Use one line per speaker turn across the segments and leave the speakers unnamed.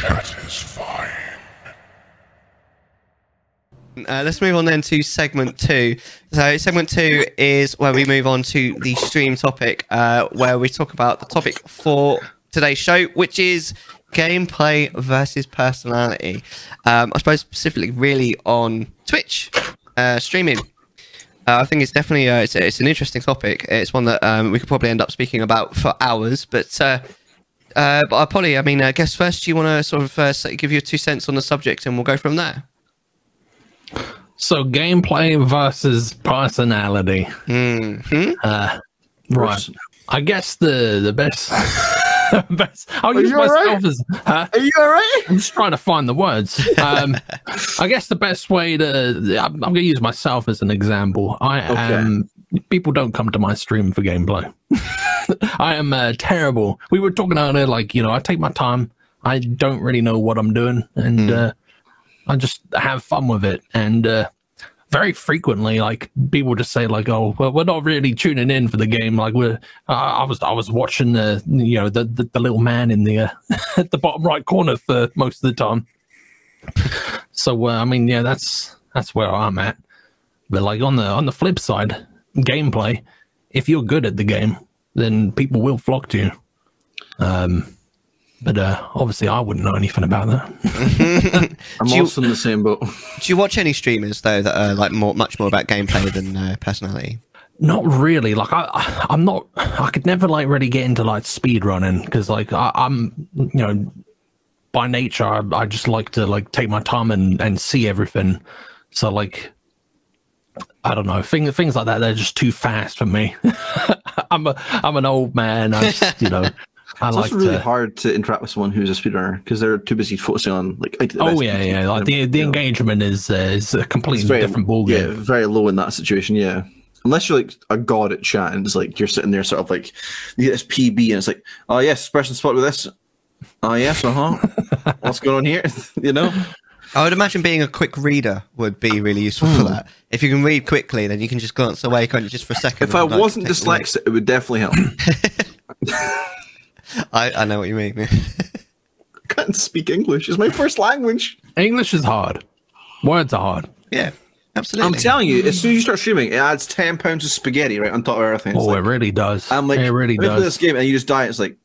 Chattisfying.
Let's move on then to segment 2. So segment 2 is where we move on to the stream topic, where we talk about the topic for today's show, which is gameplay versus personality. I suppose specifically really on Twitch streaming. I think it's definitely it's an interesting topic. It's one that we could probably end up speaking about for hours, but Polly, I mean, I guess first you want to sort of give your 2 cents on the subject, and we'll go from there.
So gameplay versus personality. Right. I guess the best. I'll use myself as.
Are you alright?
I'm just trying to find the words. I guess the best way to. I'm going to use myself as an example. I am. People don't come to my stream for gameplay. I am terrible. We were talking earlier, like, you know, I take my time. I don't really know what I'm doing, and I just have fun with it. And very frequently, like, people just say, like, "Oh, well, we're not really tuning in for the game." Like, I was watching the little man in the at the bottom right corner for most of the time. So I mean, yeah, that's where I'm at. But like on the flip side, gameplay, if you're good at the game, then people will flock to you. But obviously, I wouldn't know anything about that.
I'm also in the same boat.
Do you watch any streamers though that are like much more about gameplay than personality?
Not really. Like I'm not. I could never like really get into like speed running because like I'm by nature I just like to like take my time and see everything. So like I don't know, things like that. They're just too fast for me. I'm an old man. I just
It's also really hard to interact with someone who's a speedrunner because they're too busy focusing on like. Like
the engagement is a completely different ballgame.
Yeah, very low in that situation. Yeah, unless you're like a god at chat and it's like you're sitting there sort of like you get this PB and it's like, oh yes, person spot with this. Oh yes, what's going on here?
I would imagine being a quick reader would be really useful for that. If you can read quickly, then you can just glance away, can't you, just for a second.
If I wasn't dyslexic, it would definitely help.
I know what you mean.
I can't speak English. It's my first language.
English is hard. Words are hard.
Yeah, absolutely.
I'm telling you, as soon as you start streaming, it adds 10 pounds of spaghetti right on top of everything. It's
it really does.
I'm like,
it really does.
Play this game and you just die. It's like,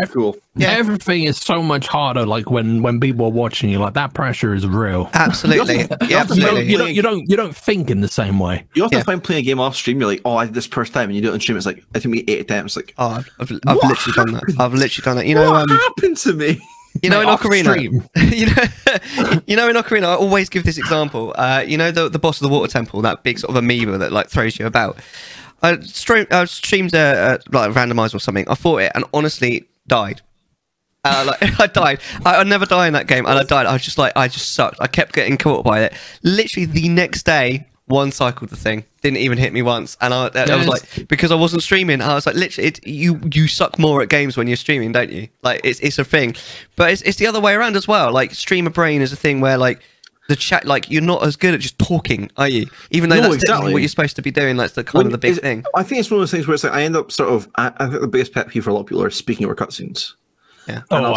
cool.
Yeah. Everything is so much harder. Like when people are watching you, like that pressure is real.
Absolutely. Absolutely.
You don't think in the same way.
You often find playing a game off stream, you're like, oh, I did this first time, and you do it on stream. It's like it took me 8 attempts. Like,
oh, I've literally done that. I've literally done that. You know,
what happened to me?
You know, in Ocarina, in Ocarina, I always give this example. You know, the boss of the water temple, that big sort of amoeba that like throws you about. I streamed like randomizer or something. I fought it and honestly died. I died. I never die in that game, and I died. I just sucked. I kept getting caught by it. Literally the next day, one cycled the thing. Didn't even hit me once, and I was like, because I wasn't streaming. I was like, literally, you suck more at games when you're streaming, don't you? Like it's a thing, but it's the other way around as well. Like streamer brain is a thing where like. The chat, like you're not as good at just talking, are you? Even though that's exactly what you're supposed to be doing. That's the kind of the big thing.
I think it's one of those things where it's like I end up sort of. I think the biggest pet peeve for a lot of people are speaking over cutscenes.
Yeah.
I'll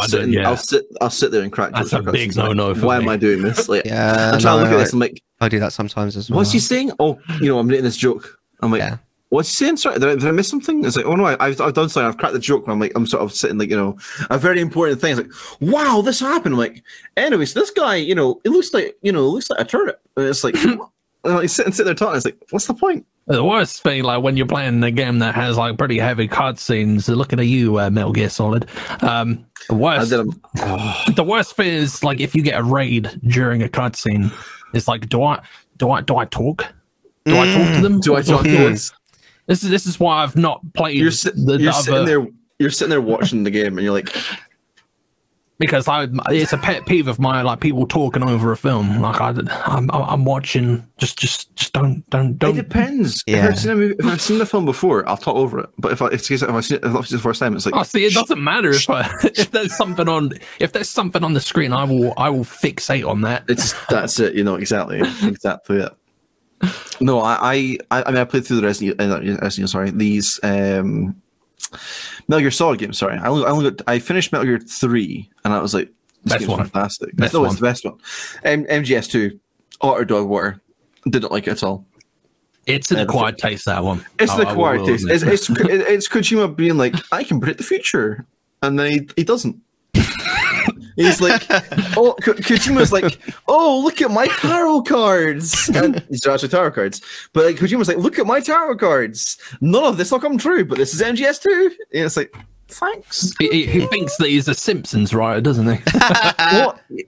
sit there and crack.
That's a big no-no.
Why am I doing this? Like,
yeah.
I'm trying to look at this. I'm like,
I do that sometimes as well.
What's he saying? Oh, I'm making this joke. I'm like, what's he saying? Sorry, did I miss something? It's like, oh no, I've done something. I've cracked the joke. And I'm sort of sitting like, a very important thing. It's like, wow, this happened. I'm like, anyways, this guy, it looks like a turnip. And it's like, he's sitting there talking. It's like, what's the point?
The worst thing, like when you're playing a game that has like pretty heavy cutscenes, looking at you, Metal Gear Solid. The worst thing is like if you get a raid during a cutscene. It's like, do I talk? Do I talk to them?
Do I talk to them?
This is why I've not played.
You're sitting there watching the game, and you're like,
because it's a pet peeve of mine, like people talking over a film. Like I'm watching, just don't.
It depends.
Yeah.
If I've seen the film before, I'll talk over it. But if I've seen it the first time, it's like,
oh, see, it doesn't matter if there's something on the screen, I will fixate on that.
That's it. Exactly it. No, I mean, I played through the Resident Evil, these Metal Gear Solid game. Sorry, I finished Metal Gear 3, and I was like, this game's fantastic. It's the best one. MGS2, Otter Dog Water, didn't like it at all.
It's an acquired taste, that one.
It's an acquired taste. It's Kojima being like, I can predict the future, and then he doesn't. He's like, oh, Kojima's like, oh, look at my tarot cards. And these are actually tarot cards. But like, Kojima's like, look at my tarot cards. None of this will come true, but this is MGS2. And it's like, thanks.
He thinks that he's a Simpsons writer, doesn't he?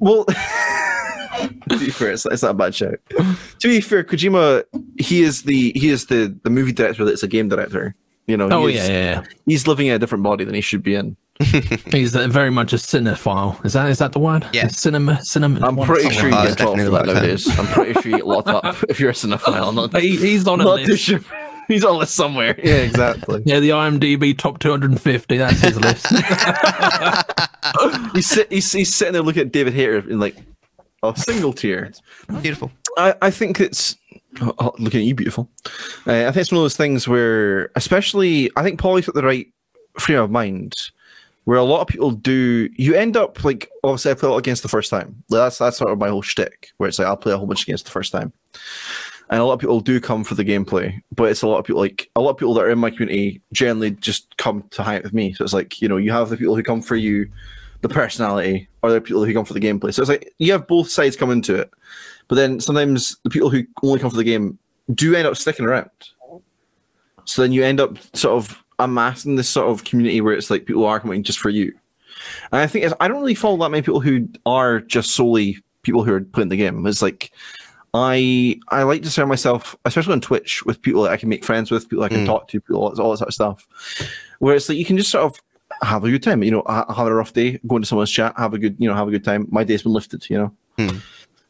Well, to be fair, it's not a bad shout. To be fair, Kojima, he is the movie director that's a game director. You know, he's living in a different body than he should be in.
He's very much a cinephile. Is that the word?
Yeah.
Cinema.
I'm pretty sure you get taught for that nowadays. I'm pretty sure you get locked up if you're a cinephile.
He's on a list.
He's on a list somewhere. Yeah, exactly.
Yeah, the IMDb top 250. That's his list.
he's sitting there looking at David Hayter in like a single tear.
Beautiful.
I think it's. Oh, looking at you, beautiful. I think it's one of those things where, especially, I think Paulie's got the right frame of mind, where a lot of people do. You end up like, obviously, I play a lot against the first time. That's sort of my whole shtick, where it's like I'll play a whole bunch against the first time, and a lot of people do come for the gameplay, but it's a lot of people that are in my community generally just come to hang out with me. So it's like, you know, you have the people who come for you, the personality, or the people who come for the gameplay. So it's like you have both sides come into it. But then sometimes the people who only come for the game do end up sticking around. So then you end up sort of amassing this sort of community where it's like people are coming just for you. And I think I don't really follow that many people who are just solely people who are playing the game. It's like I like to surround myself, especially on Twitch, with people that I can make friends with, people I can talk to, people, all that sort of stuff. Where it's like you can just sort of have a good time. You know, have a rough day, go into someone's chat, have a good time. My day's been lifted, you know.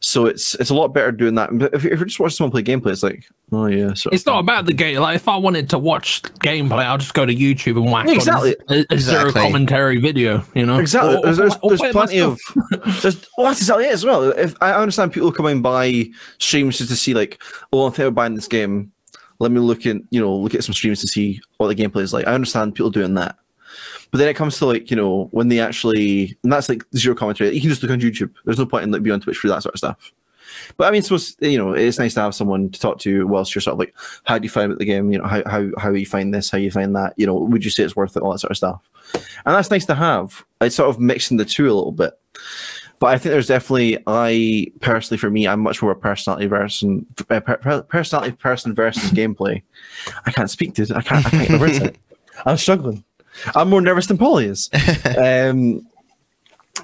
So it's a lot better doing that. But if you're just watching someone play gameplay, it's like, oh yeah.
It's not about the game. Like if I wanted to watch gameplay, I'll just go to YouTube and whack
on
a zero commentary video. You know,
exactly. There's plenty of. That's exactly it as well. If I understand people coming by streams just to see like, oh, I'm thinking about buying this game. Let me look at some streams to see what the gameplay is like. I understand people doing that. But then it comes to like, you know, when they actually, and that's like zero commentary. You can just look on YouTube. There's no point in like being on Twitch for that sort of stuff. But I mean, you know, it's nice to have someone to talk to whilst you're sort of like, how do you find the game? You know, how you find this? How you find that? You know, would you say it's worth it? All that sort of stuff. And that's nice to have. It's sort of mixing the two a little bit. But I think there's definitely, for me, I'm much more a personality person versus gameplay. I can't speak, dude. I can't get my words out. I'm struggling. I'm more nervous than Paulie is.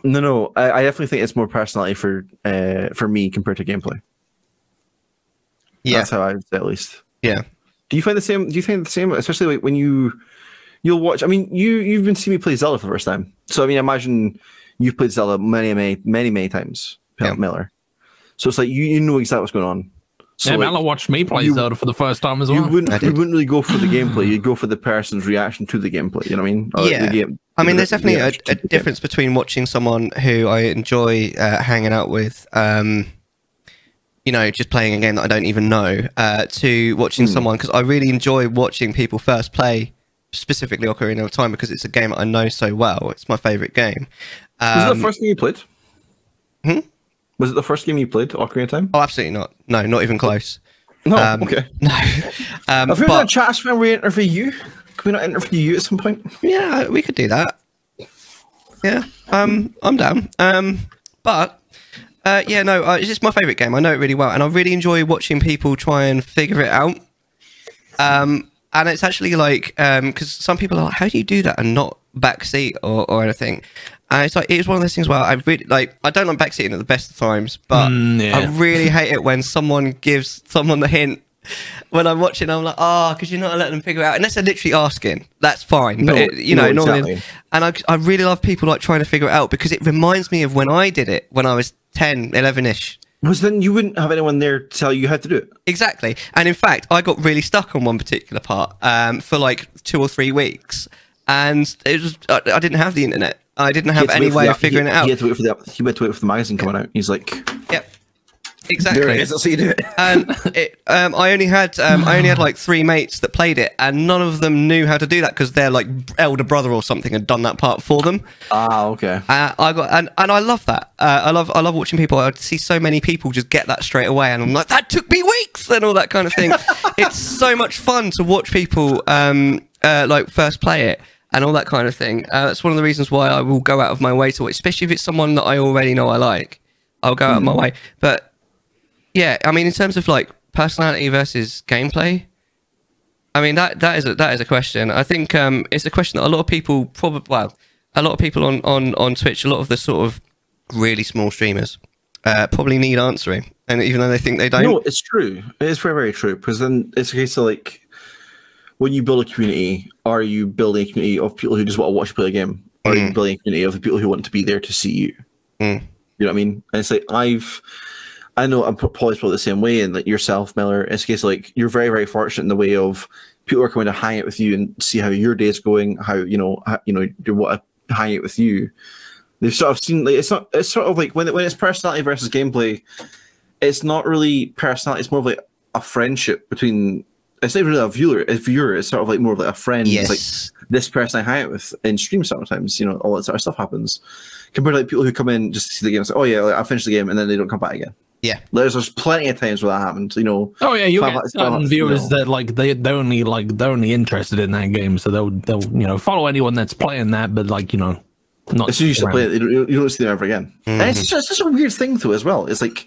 No, I definitely think it's more personality for me compared to gameplay. Yeah, that's how I would say, at least.
Yeah.
Do you find the same? Do you think the same, especially like when you'll watch? I mean, you've been seeing me play Zelda for the first time, so I mean, I imagine you've played Zelda many times, Mellar. So it's like you know exactly what's going on. So
yeah, Mellar watched me play Zelda for the first time as well.
You wouldn't really go for the gameplay. You'd go for the person's reaction to the gameplay. You know what I mean?
Yeah. I mean, there's definitely a difference between watching someone who I enjoy hanging out with, you know, just playing a game that I don't even know, to watching someone, because I really enjoy watching people first play, specifically Ocarina of Time, because it's a game that I know so well. It's my favourite game.
Was it the first game you played? Was it the first game you played, Ocarina of Time?
Oh, absolutely not. No, not even close.
No, okay.
No.
If we're not Chattisfying, we interview you. Can we not interview you at some point?
Yeah, we could do that. Yeah, I'm down. But yeah, no, it's just my favourite game. I know it really well, and I really enjoy watching people try and figure it out. And it's actually like, because some people are like, how do you do that and not backseat or anything? And it's like, it's one of those things where I really like, I don't like backseating at the best of times, but I really hate it when someone gives someone the hint when I'm watching. I'm like, because you're not letting them figure it out, unless they're literally asking. That's fine, but normally, exactly. And I really love people like trying to figure it out, because it reminds me of when I did it when I was 10, 11ish.
Because then you wouldn't have anyone there to tell you how to do it.
Exactly. And in fact, I got really stuck on one particular part for like 2 or 3 weeks, and it was I didn't have the internet. I didn't have any way of figuring it out.
He had to wait for the magazine coming out. He's like,
yep. Exactly.
There it is. That's how you do it.
And I only had like 3 mates that played it, and none of them knew how to do that because their like elder brother or something had done that part for them.
Ah, okay.
And I love that. I love watching people. I see so many people just get that straight away, and I'm like, that took me weeks and all that kind of thing. It's so much fun to watch people like first play it and all that kind of thing. That's one of the reasons why I will go out of my way to watch, especially if it's someone that I already know I like. I'll go out of my way, but. Yeah, I mean, in terms of like personality versus gameplay, I mean that is a question. I think it's a question that a lot of people a lot of people on Twitch, a lot of the sort of really small streamers probably need answering, and even though they think they don't.
No, it's true. It is very, very true, because then it's a case of like, when you build a community, are you building a community of people who just want to watch you play a game, or are you building a community of the people who want to be there to see you? You know what I mean? And it's like I know I'm probably the same way, and like yourself, Mellar, it's a case of like you're very, very fortunate in the way of people are coming to hang out with you and see how your day's going, how you want to hang out with you. They've sort of seen like it's sort of like when it's personality versus gameplay, it's not really personality. It's more of like a friendship between. It's not really a viewer. It's sort of like more of like a friend.
Yes.
It's like this person I hang out with in stream sometimes. You know, all that sort of stuff happens. Compared to like people who come in just to see the game and say, "Oh yeah, like, I finished the game," and then they don't come back again. Yeah, there's plenty of times where that happened. You know.
Oh yeah, you get certain viewers that like they're only interested in that game, so they'll follow anyone that's playing that, but like not.
As soon as you play it, you don't see them ever again. And it's just such a weird thing though as well. It's like,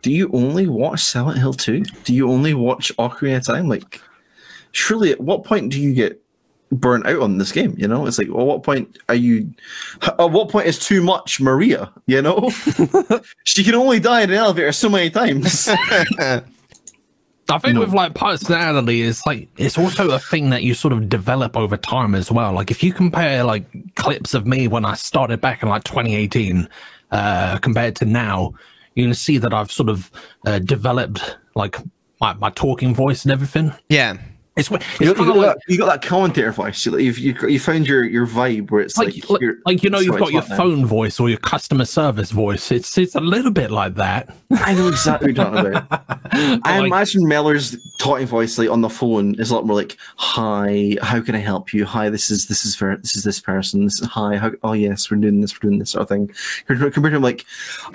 do you only watch Silent Hill 2? Do you only watch Ocarina of Time? Like, surely at what point do you get burnt out on this game? You know, it's like, well, what point are you? At what point is too much Maria? You know, she can only die in an elevator so many times.
I think with like personality, it's also a thing that you sort of develop over time as well. Like if you compare like clips of me when I started back in like 2018 compared to now, you can see that I've sort of developed like my talking voice and everything.
Yeah.
You got that commentator voice. You found your vibe where it's like
you've got your phone voice or your customer service voice. It's a little bit like that.
I know exactly what you're talking about. I imagine Mellar's talking voice like on the phone is a lot more like, "Hi, how can I help you? Hi, this is this person. Hi, oh yes, we're doing this sort of thing." Compared to him like,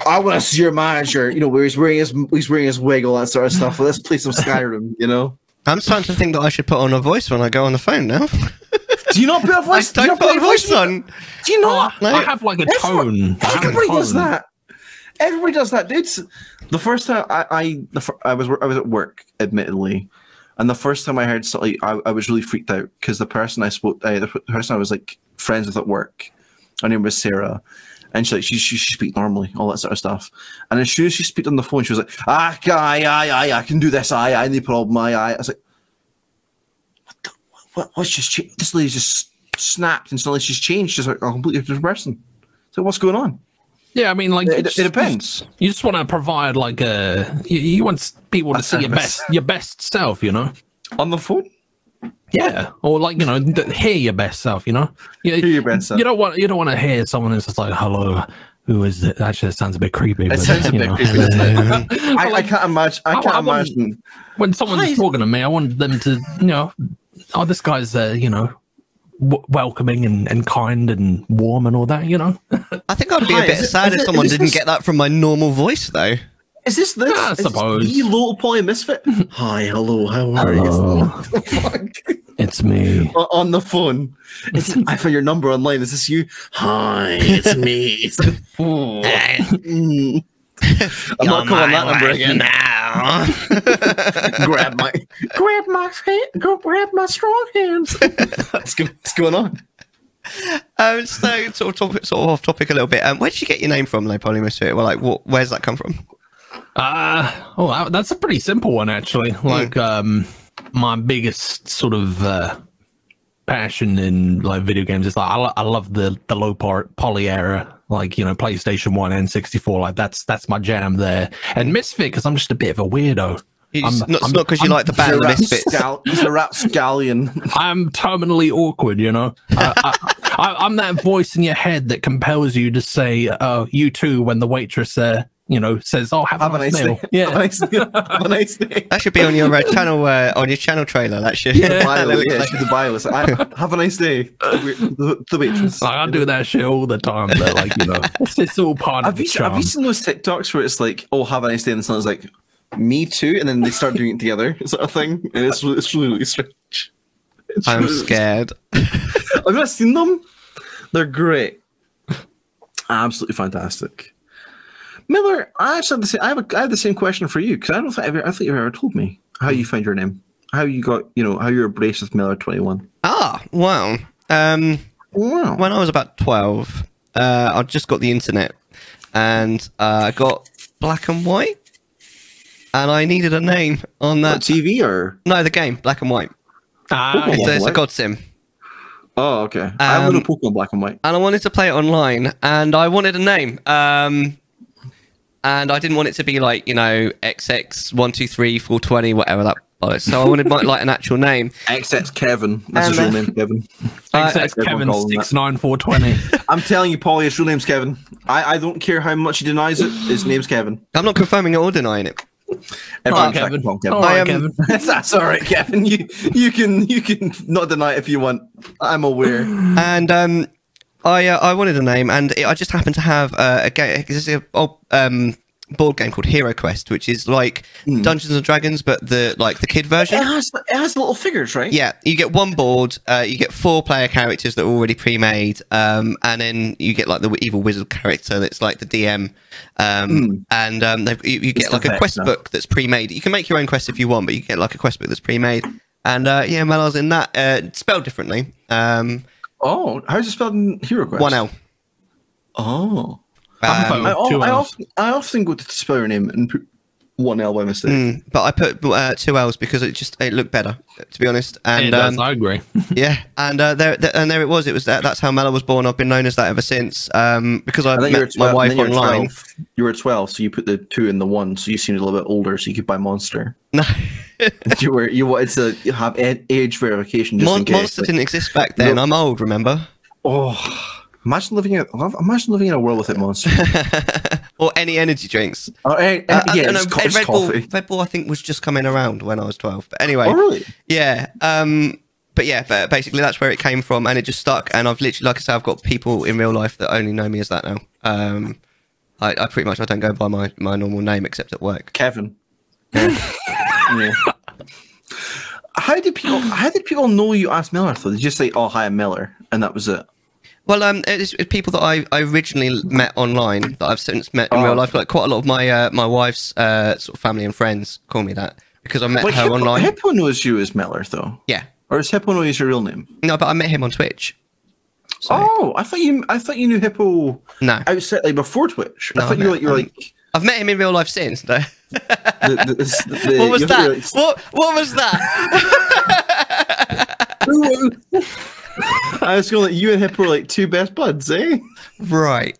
"I want to see your manager," where he's wearing his wig, all that sort of stuff. Let's play some Skyrim,
I'm starting to think that I should put on a voice when I go on the phone now.
Do you not put a voice?
I don't put a voice on.
Do you not?
I have like a tone.
Everybody does that. Everybody does that, dude. The first time I was at work, admittedly, and the first time I heard something, I was really freaked out because the person I spoke, the person I was like friends with at work, her name was Sarah. And she speak normally, all that sort of stuff. And as soon as she speak on the phone, she was like, I can do this, no problem, I was like, what's just changed? This lady just snapped and suddenly she's changed. She's like a completely different person. So what's going on?
Yeah, I mean, like
it depends.
You just want to provide like you want people to see your best self,
on the phone.
Yeah, or like hear your best self. Hear
your best self.
You don't want to hear someone who's just like, "Hello, who is it?" Actually, it sounds a bit creepy.
It sounds a bit creepy. I can't imagine. I can't imagine
when someone's talking to me. I want them to, oh, this guy's welcoming and kind and warm and all that.
I think I'd be a bit sad if someone didn't get that from my normal voice, though.
Is this?
I suppose.
The lowpolymisfit? Hi, hello, how are you?
It's me.
On the phone. I found your number online. Is this you? Hi, it's me. I'm not calling that number again.
Now.
grab my strong hands. What's going on?
So sort of off topic a little bit. Where did you get your name from, lowpolymisfit? Well, like, where's that come from?
That's a pretty simple one, actually. Like, my biggest sort of passion in like video games is like I love the low poly era, like PlayStation 1 and 64. Like that's my jam there. And Misfit because I'm just a bit of a weirdo.
It's not because you like the band Misfits.
He's a rapscallion.
I'm terminally awkward, I'm that voice in your head that compels you to say, "Oh, you too," when the waitress says, "Oh, have a nice meal."
day.
Yeah,
have a nice day.
That should be on your channel trailer. That should.
The bio, yeah, the bio. It's like, have a nice day. The waitress.
Like, I do that shit all the time. But like, it's all part of the charm.
Have you seen those TikToks where it's like, "Oh, have a nice day," and someone's like, "Me too," and then they start doing it together, sort of thing, and it's really strange.
I'm scared.
I've not seen them. They're great. Absolutely fantastic. Miller, I actually have the same question for you, because I don't think you've ever told me how you found your name, how you got, how you're embraced with Mellar21.
Ah, wow.
Wow.
When I was about 12, I just got the internet, and I got Black and White, and I needed a name on that.
What, TV or?
No, the game, Black and White. It's a God Sim.
Oh, okay. I have a Pokemon Black and White.
And I wanted to play it online, and I wanted a name. And I didn't want it to be like, XX123 whatever that was. So I wanted like an actual name.
XX Kevin. That's his real name, Kevin.
XX Kevin 69420.
I'm telling you, Paulie, his real name's Kevin. I don't care how much he denies it. His name's Kevin.
I'm not confirming it or denying it.
Everyone,
Kevin.
Kevin.
All right, Kevin.
That's all right, Kevin. You can not deny it if you want. I'm aware.
And I wanted a name, and I just happened to have a game. This is an board game called Hero Quest, which is like Dungeons and Dragons, but the kid version.
It has little figures, right?
Yeah, you get one board. You get 4 player characters that are already pre-made, and then you get like the evil wizard character that's like the DM, and you get like a quest book that's pre-made. You can make your own quest if you want, but you get like a quest book that's pre-made. And yeah, Mellar's in that. It's spelled differently.
Oh, how's it spelled in Hero Quest?
1L.
Oh. I often go to spell your name and put 1L by mistake.
But I put 2 L's because it looked better, to be honest. And
I agree.
Yeah, and there it was. That's how Mellar was born. I've been known as that ever since. Because I met my wife online.
You were 12, so you put the 2 in the 1, so you seemed a little bit older, so you could buy Monster.
No.
you wanted to have age verification just in case.
Monster didn't exist back then. I'm old, remember?
Oh. Imagine living in a world with it, Monster.
Or any energy drinks.
Yeah,
Red Bull, I think, was just coming around when I was 12. But anyway.
Oh, really?
Yeah. But basically that's where it came from, and it just stuck. And I've literally, like I said, I've got people in real life that only know me as that now. I pretty much, I don't go by my normal name except at work.
Kevin. Yeah. How did people know you asked Mellar though? Did you just say, "Oh, hi, I'm Mellar," and that was it?
Well, it's people that I originally met online that I've since met in real life. Like quite a lot of my wife's sort of family and friends call me that because I met her online.
Hippo knows you as Mellar, though.
Yeah.
Or does Hippo know you as your real name?
No, but I met him on Twitch.
So. Oh, I thought you knew Hippo.
No.
Outside, like before Twitch.
No,
I thought you were like.
I've met him in real life since. Though.
What
was that? What was that?
I was going like you and Hippo were like 2 best buds, eh?
Right.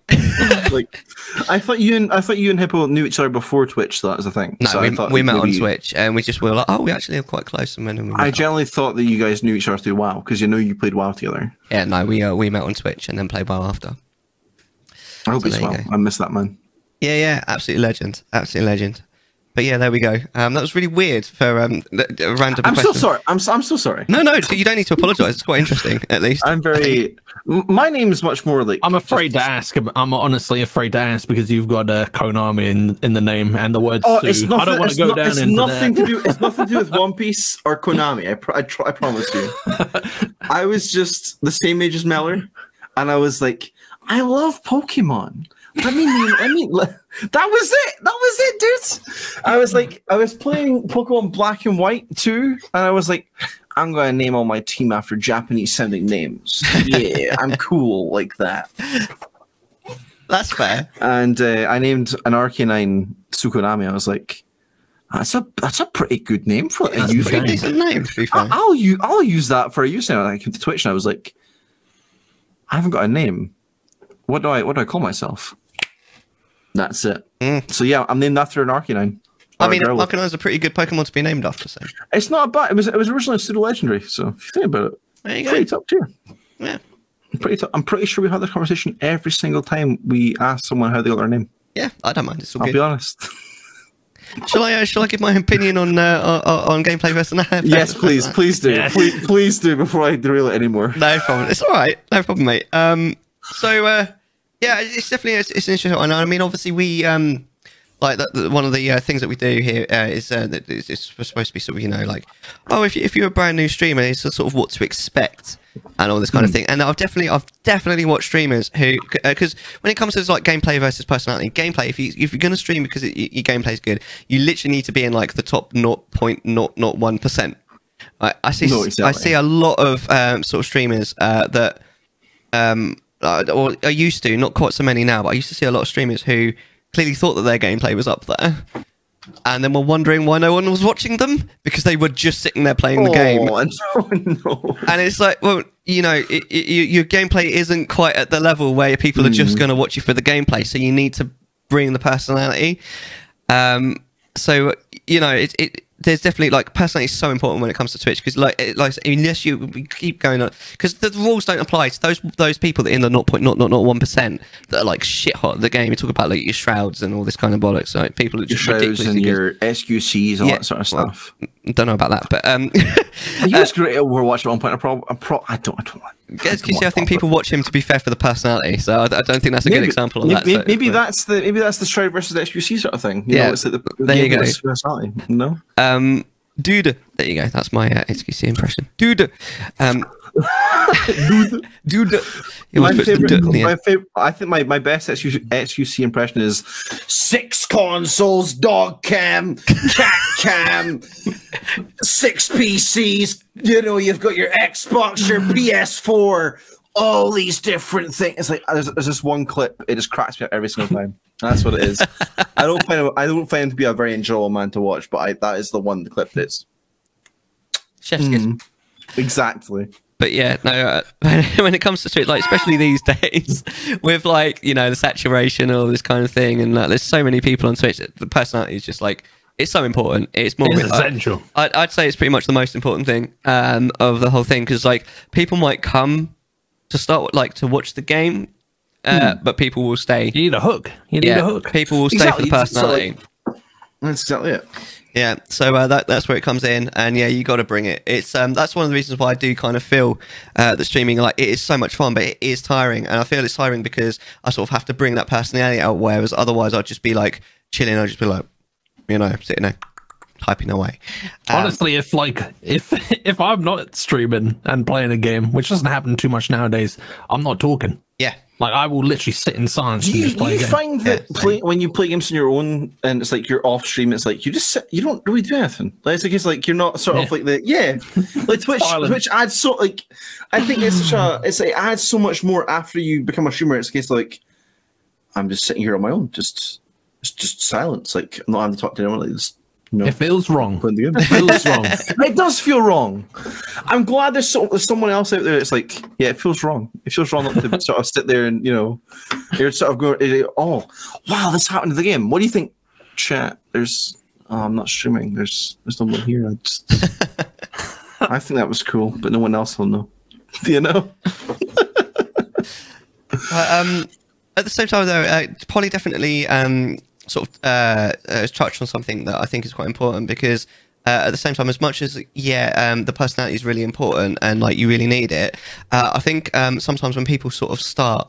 Like, I thought you and Hippo knew each other before Twitch. So that was the thing.
No,
so
we met on Twitch, and we just were like, oh, we actually are quite close. And then
I generally thought that you guys knew each other through WoW because you played WoW together.
Yeah, no, we met on Twitch and then played WoW after.
I hope it's WoW. I miss that man.
Yeah, absolutely legend, But yeah, there we go. That was really weird for a random.
I'm so sorry. I'm so sorry.
No, you don't need to apologise. It's quite interesting, at least.
I'm very. My name is much more like.
I'm afraid to ask. I'm honestly afraid to ask because you've got Konami in the name and the word.
Oh,
Sue.
it's nothing.
I don't want to go down into
nothing
that.
to do. It's nothing to do with One Piece or Konami. I promise you. I was just the same age as Mellar, and I was like, I love Pokemon. I mean, that was it, dude. I was playing Pokemon Black and White too, and I was like, I'm gonna name all my team after Japanese sounding names. Yeah, I'm cool like that.
That's fair.
And I named an Arcanine Sukonami. I was like, that's a pretty good name for a youth.
Pretty decent name, to be fair.
I'll use that for a use now. I came to Twitch and I was like, I haven't got a name. What do I call myself? That's it. So yeah, I'm named after an Arcanine.
I mean, Arcanine's a pretty good Pokemon to be named after. So
it's not bad. It was originally a pseudo legendary. So if you think about it,
there you go.
Pretty top tier.
Yeah,
I'm pretty sure we have this conversation every single time we ask someone how they got their name.
Yeah, I don't mind. It's all
I'll
good.
be honest.
Shall I give my opinion on gameplay versus?
Yes, please do.
Yeah.
Please do before I derail it anymore.
No problem. It's all right. No problem, mate. Yeah, it's definitely it's an interesting one. I mean, obviously we like one of the things that we do here is that it's supposed to be sort of, like, oh, if you're a brand new streamer, it's sort of what to expect and all this kind of thing. And I've definitely watched streamers who, because when it comes to like gameplay versus personality, gameplay, if you're going to stream because your gameplay is good, you literally need to be in like the top 0.001%. I see a lot of sort of streamers that or I used to, not quite so many now, but I used to see a lot of streamers who clearly thought that their gameplay was up there, and then were wondering why no one was watching them because they were just sitting there playing the game.
No.
And it's like, well, your gameplay isn't quite at the level where people are just going to watch you for the gameplay, so you need to bring the personality. So there's definitely, like, personality is so important when it comes to Twitch, because like unless you keep going on, because the rules don't apply to those people that are in the 0.001% that are like shit hot at the game. You talk about like your shrouds and all this kind of bollocks. Like, people are just
shrouds and your SQCs, all that sort of stuff.
Don't know about that, but
he was great at Overwatch at one point. I don't.
I think people watch him, to be fair, for the personality. So I don't think that's a good example of that.
Maybe that's the Shroud versus the SQC sort of thing. It's like
there you go.
Personality, no.
Dude, there you go. That's my SQC impression. Dude, dude.
My favorite. I think my best SQC impression is 6 consoles, dog cam, cat cam, 6 PCs. You've got your Xbox, your PS4, all these different things. It's like there's this one clip. It just cracks me up every single time. That's what it is. I don't find him to be a very enjoyable man to watch, but that is the clip that's
chef's kiss.
Exactly.
But yeah, no. When it comes to Twitch, like especially these days, with like the saturation and all this kind of thing, and there's so many people on Twitch, the personality is just like, it's so important. It's more
essential.
I'd say it's pretty much the most important thing of the whole thing, because like people might come to start to watch the game. But people will stay.
You need a hook. You need a hook.
People will stay for the personality.
That's exactly it.
Yeah, so that's where it comes in, and yeah, you got to bring it. It's that's one of the reasons why I do kind of feel that streaming, like, it is so much fun, but it is tiring, and I feel it's tiring because I sort of have to bring that personality out, whereas otherwise I'd just be like chilling. I'd just be like, sitting there typing away.
Honestly, if I'm not streaming and playing a game, which doesn't happen too much nowadays, I'm not talking.
Yeah.
Like, I will literally sit in silence.
Do you find that when you play games on your own and it's like you're off stream, it's like you just sit, you don't really do anything. Like, it's like you're not sort of like like Twitch adds so, like, I think it's it adds so much more after you become a streamer. It's a case of like, I'm just sitting here on my own, just silence. Like, I'm not having to talk to anyone. Like this.
It feels wrong.
It feels wrong. It does feel wrong. I'm glad there's someone else out there that's like, yeah, it feels wrong. It feels wrong not to sort of sit there and, you're sort of going, oh, wow, this happened to the game. What do you think, chat? I'm not streaming. There's no one here. I think that was cool, but no one else will know.
At the same time, though, Polly definitely sort of touched on something that I think is quite important, because at the same time, as much as the personality is really important and like you really need it, I think sometimes when people sort of start,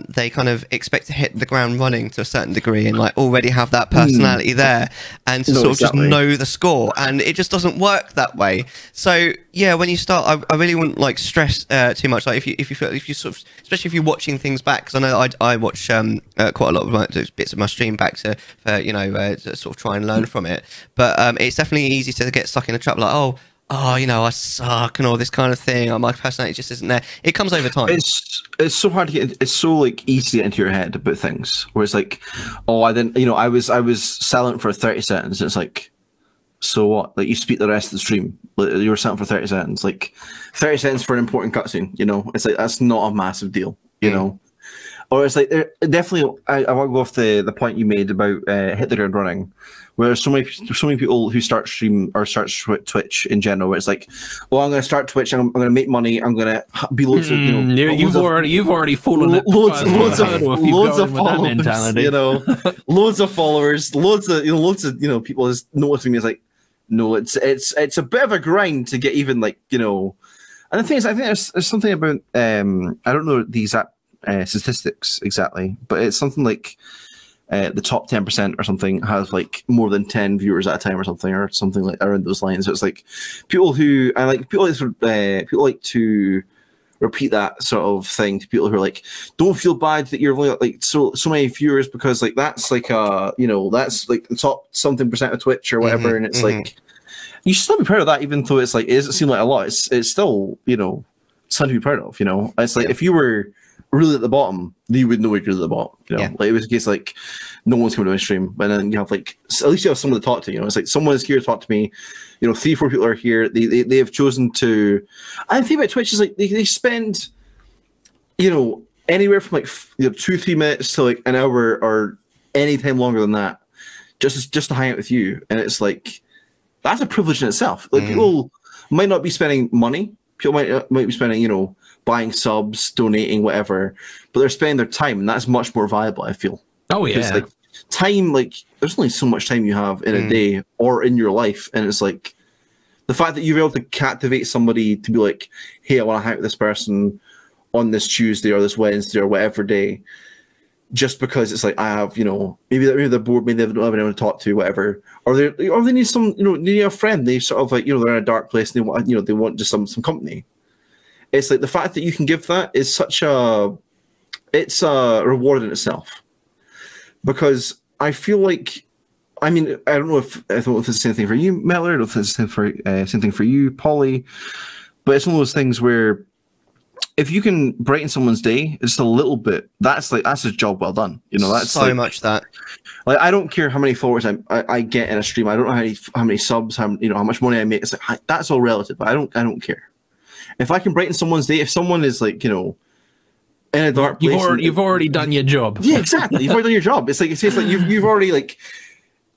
they kind of expect to hit the ground running to a certain degree and like already have that personality there and to sort of just know the score, and it just doesn't work that way. So yeah, when you start, I really wouldn't like stress too much. Like if you sort of, especially if you're watching things back, because I know that I watch quite a lot of bits of my stream back to sort of try and learn from it. But it's definitely easy to get stuck in a trap, like oh, I suck and all this kind of thing. My personality just isn't there. It comes over time.
It's so hard to get. It's so like easy to get into your head about things. Where it's like, oh, I didn't. I was silent for 30 seconds. And it's like, so what? Like, you speak the rest of the stream. Like, you were silent for 30 seconds. Like 30 seconds for an important cutscene. It's like, that's not a massive deal. Or it's like definitely. I want to go off the point you made about hit the ground running, where there's so many people who start stream or start Twitch in general. Where it's like, well, I'm going to start Twitch. I'm going to make money. I'm going to be loads of
you've already fallen
loads of followers. Loads of followers. Loads of people just noticing me. It's like, no, it's a bit of a grind to get even like And the thing is, I think there's something about I don't know the exact statistics exactly, but it's something like the top 10% or something has like more than 10 viewers at a time or something like around those lines. So it's like people like to repeat that sort of thing to people who are like, don't feel bad that you're only like so many viewers, because like that's like that's like the top something percent of Twitch or whatever, and it's like you should still be proud of that, even though it's like it doesn't seem like a lot. It's still something to be proud of. It's like if you were really at the bottom, you would know you're really at the bottom. Like it was a case like no one's coming to my stream, and then you have like at least you have someone to talk to. It's like someone is here to talk to me. 3-4 people are here. They have chosen to. I think about Twitch is like they spend anywhere from like 2-3 minutes to like an hour or any time longer than that just to hang out with you, and it's like that's a privilege in itself. Like people might not be spending money. People might be spending buying subs, donating, whatever, but they're spending their time, and that's much more valuable, I feel.
Oh yeah.
Because like time, like there's only so much time you have in a day or in your life, and it's like the fact that you're able to captivate somebody to be like, hey, I want to hang out with this person on this Tuesday or this Wednesday or whatever day, just because it's like I have, maybe they're bored, maybe they don't have anyone to talk to, whatever, or they need some, they need a friend. They sort of like they're in a dark place and they want, they want just some company. It's like the fact that you can give that is such it's a reward in itself, because I feel like, I mean, I don't know if it's the same thing for you, Mellar, I don't know if it's the same thing for you, Polly, but it's one of those things where if you can brighten someone's day just a little bit, that's a job well done. That's
so much that.
Like I don't care how many followers I get in a stream. I don't know how many subs, how much money I make. It's like that's all relative. I don't care. If I can brighten someone's day, if someone is like in a dark place,
you've already done your job.
Yeah, exactly. You've already done your job. It's like you've already like.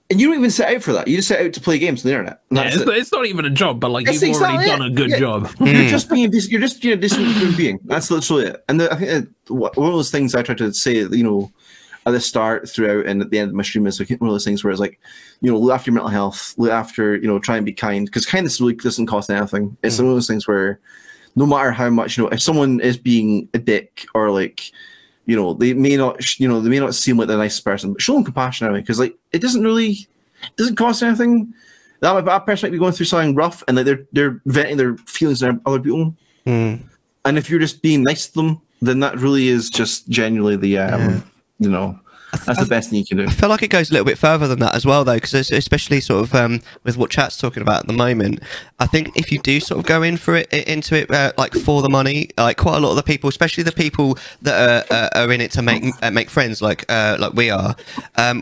And you don't even set out for that. You just set out to play games on the internet.
Yeah, it's not even a job, but like you've already done a good job.
You're just being you're just a decent human being. That's literally it. And I think one of those things I try to say, at the start, throughout, and at the end of my stream is like one of those things where it's like, look after your mental health, look after, try and be kind, because kindness really doesn't cost anything. It's one of those things where no matter how much, if someone is being a dick or like, they may not seem like the nicest person, but show them compassion anyway, because like it doesn't cost anything. That person might be going through something rough, and like they're venting their feelings on other people. And if you're just being nice to them, then that really is just genuinely the that's the best thing you can do.
I feel like it goes a little bit further than that as well, though, because especially sort of with what chat's talking about at the moment, I think if you do sort of go into it like for the money, like quite a lot of the people, especially the people that are in it to make friends, like we are,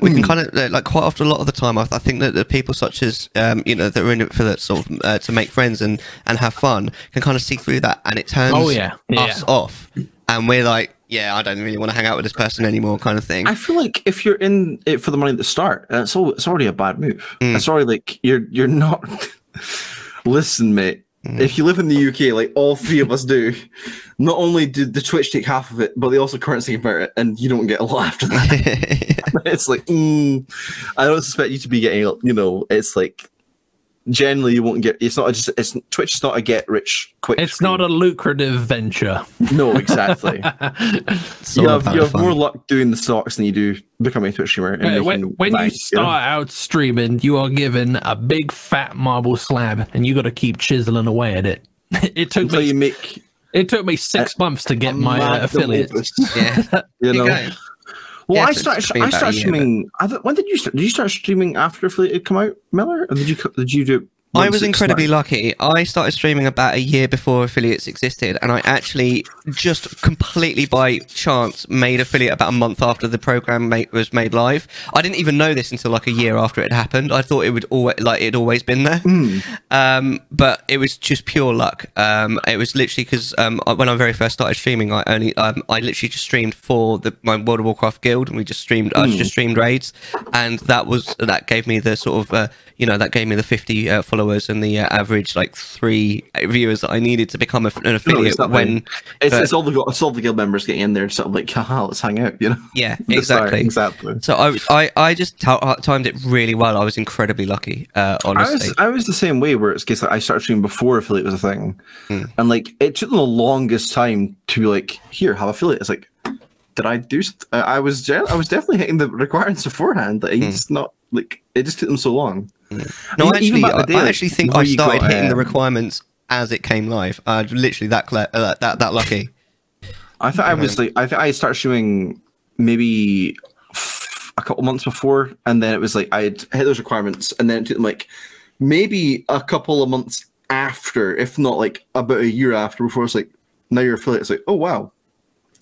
we can kind of like quite often, a lot of the time, I think that the people such as that are in it for that sort of to make friends and have fun can kind of see through that, and it turns us off, and we're like, yeah, I don't really want to hang out with this person anymore, kind of thing.
I feel like if you're in it for the money at the start, it's already a bad move. It's already like you're not. Listen, mate. If you live in the UK, like all three of us do, not only did the Twitch take half of it, but they also currency convert it, and you don't get a lot after that. It's like, I don't suspect you to be getting. It's like. Generally, you won't get. Twitch is not a get rich quick.
It's not a lucrative venture.
No, exactly. You have more luck doing the stocks than you do becoming a Twitch streamer.
When you start out streaming, you are given a big fat marble slab, and you got to keep chiseling away at it. It took me 6 months to get my affiliates.
Yeah,
Well, I started streaming. When did you start? Did you start streaming after Affiliate had come out, Mellar? Or did you do it
I was incredibly lucky. I started streaming about a year before affiliates existed, and I actually just completely by chance made affiliate about a month after the program was made live. I didn't even know this until like a year after it happened. I thought it would it'd always been there, but it was just pure luck. It was literally because when I very first started streaming, I literally just streamed for my World of Warcraft guild, and we just streamed. I just streamed raids, and that gave me the sort of that gave me the 50 followers and the average like 3 viewers that I needed to become an affiliate.
It's all the guild members getting in there, sort of like, haha, let's hang out, you know?
Yeah, exactly. So I just timed it really well. I was incredibly lucky, honestly.
I was the same way, where it's case like I started streaming before affiliate was a thing, and like it took them the longest time to be like, here, have affiliate. It's like, did I do? I was definitely hitting the requirements beforehand. That just not like it just took them so long.
No, I actually think I started hitting the requirements as it came live. Literally that lucky.
I thought I think I started shooting maybe a couple months before, and then it was like I'd hit those requirements, and then it took them like maybe a couple of months after, if not like about a year after, before it's like, now you're affiliate. It's like, oh wow.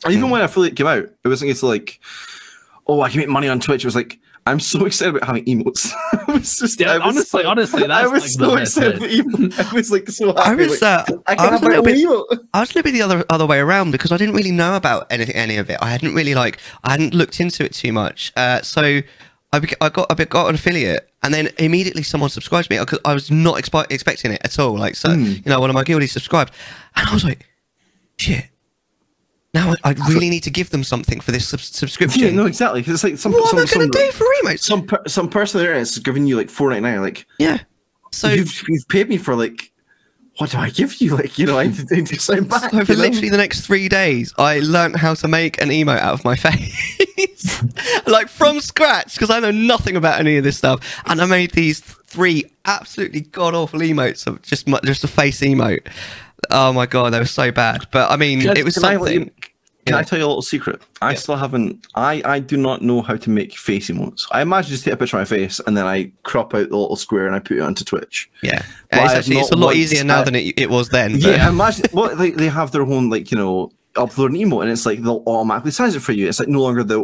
And even when affiliate came out, it wasn't just like, oh, I can make money on Twitch. It was like, I'm so excited about having emotes.
Honestly,
I was so excited about emotes. I was like so happy.
I was a little bit the other way around, because I didn't really know about any of it. I hadn't really I hadn't looked into it too much. So I got an affiliate, and then immediately someone subscribed to me. I was not expecting it at all. Like, so one of my guildies subscribed, and I was like, shit. Now I really need to give them something for this subscription.
Yeah, no, exactly. Because it's like
what am I going to do for emotes?
Some person there is giving you like $4.99. Like,
yeah. So
you've paid me for like, what do I give you? Like, I need to sign back.
So for literally the next 3 days, I learned how to make an emote out of my face, like from scratch, because I know nothing about any of this stuff, and I made these 3 absolutely god awful emotes of just a face emote. Oh my god, they were so bad. But I mean, it was something.
Can I tell you a little secret? I still haven't. I do not know how to make face emotes. I imagine just take a picture of my face and then I crop out the little square and I put it onto Twitch.
Yeah, it's a lot easier now than it was then. But.
Yeah, imagine. Well, they have their own upload an emote, and it's like they'll automatically size it for you. It's like no longer the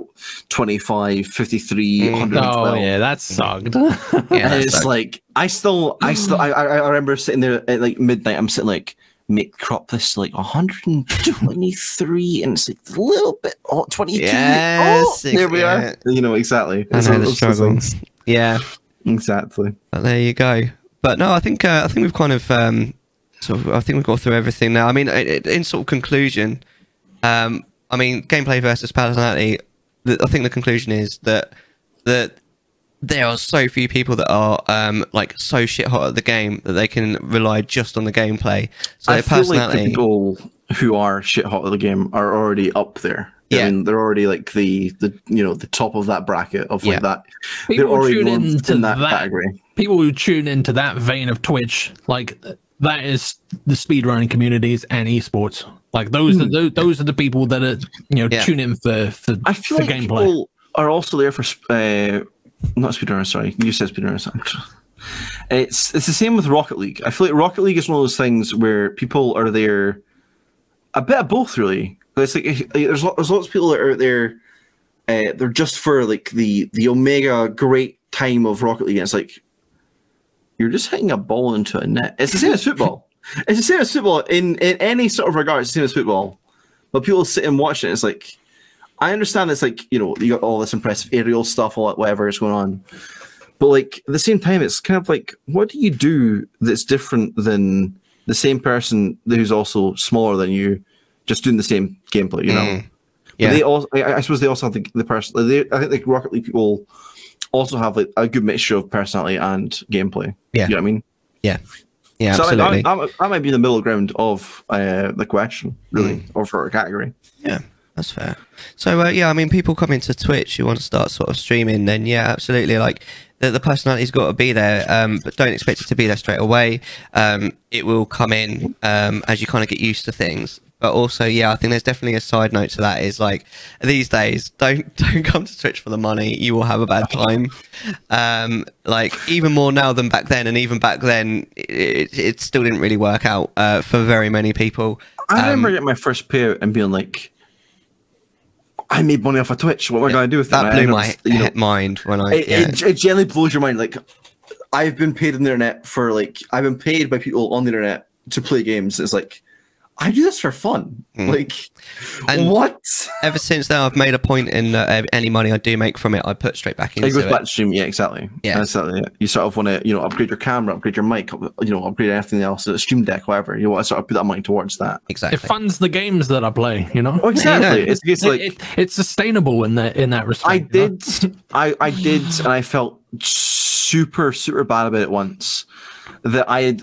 25, 53, 112.
Oh yeah, that sucked.
Yeah, and it's like I remember sitting there at like midnight. I'm sitting like, crop this to like 123, and it's like a little bit 22.
Yes,
there we are. Exactly.
I know the struggle. Yeah,
exactly.
But there you go. But no, I think we've kind of I think we've got through everything now. I mean, in sort of conclusion, I mean, gameplay versus personality. I think the conclusion is that there are so few people that are so shit hot at the game that they can rely just on the gameplay. So
I feel like the people who are shit hot at the game are already up there. Yeah. I mean, they're already like the top of that bracket of like that.
People
they're already
into
in that category.
People who tune into that vein of Twitch, like that is the speedrunning communities and esports. Like those are the people that are tune in for
I feel like
gameplay.
People are also there for not speedrunners, sorry. You said speedrunners. It's the same with Rocket League. I feel like Rocket League is one of those things where people are there, a bit of both, really. It's like there's lots of people that are out there. They're just for like the omega great time of Rocket League. And it's like you're just hitting a ball into a net. It's the same as football. It's the same as football in any sort of regard. It's the same as football. But people sit and watch it. It's like, I understand it's like, you got all this impressive aerial stuff, all that, whatever is going on. But like at the same time, it's kind of like, what do you do that's different than the same person who's also smaller than you, just doing the same gameplay, Yeah. But they also, I suppose they also have the person. I think the Rocket League people also have like a good mixture of personality and gameplay.
Yeah.
You know what I mean?
Yeah. Yeah,
so
absolutely.
I might be the middle ground of the question, really, or for a category.
Yeah. That's fair. So, yeah, I mean, people come into Twitch who want to start sort of streaming, then, yeah, absolutely. Like, the personality's got to be there, but don't expect it to be there straight away. It will come in as you kind of get used to things. but also, yeah, I think there's definitely a side note to that. Is like these days, don't come to Twitch for the money. You will have a bad time. Like even more now than back then, and even back then, it still didn't really work out for very many people.
I remember getting my first payout and being like, I made money off of Twitch. What am I going to do with that?
That blew my mind when
it generally blows your mind. Like, I've been paid on the internet for like, I've been paid by people on the internet to play games. It's like, I do this for fun. Like, and what?
Ever since then, I've made a point in any money I do make from it, I put straight back into it.
It goes back to stream, yeah, exactly. Yeah, exactly. Yeah. You sort of want to, upgrade your camera, upgrade your mic, upgrade everything else, the stream deck, whatever. You want to sort of put that money towards that.
Exactly.
It funds the games that I play.
Oh, exactly.
Yeah.
It's like
it's sustainable in that respect.
I did, and I felt super bad about it once.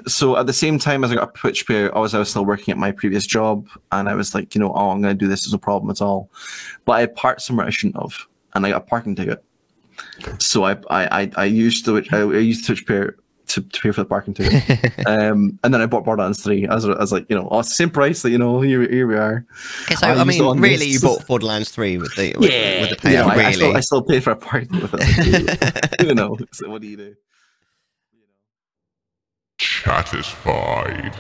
So at the same time as I got a Twitch payout, I was still working at my previous job, and I was like, oh, I'm going to do this, there's no problem at all. But I had parked somewhere I shouldn't have, and I got a parking ticket. So I used Twitch payout to pay for the parking ticket, and then I bought Borderlands 3. I was like, it's the same price. That here we are.
So I mean, really, you bought Borderlands 3 with the payout. Really,
I still paid for a parking with it. So what do you do?
Chattisfying.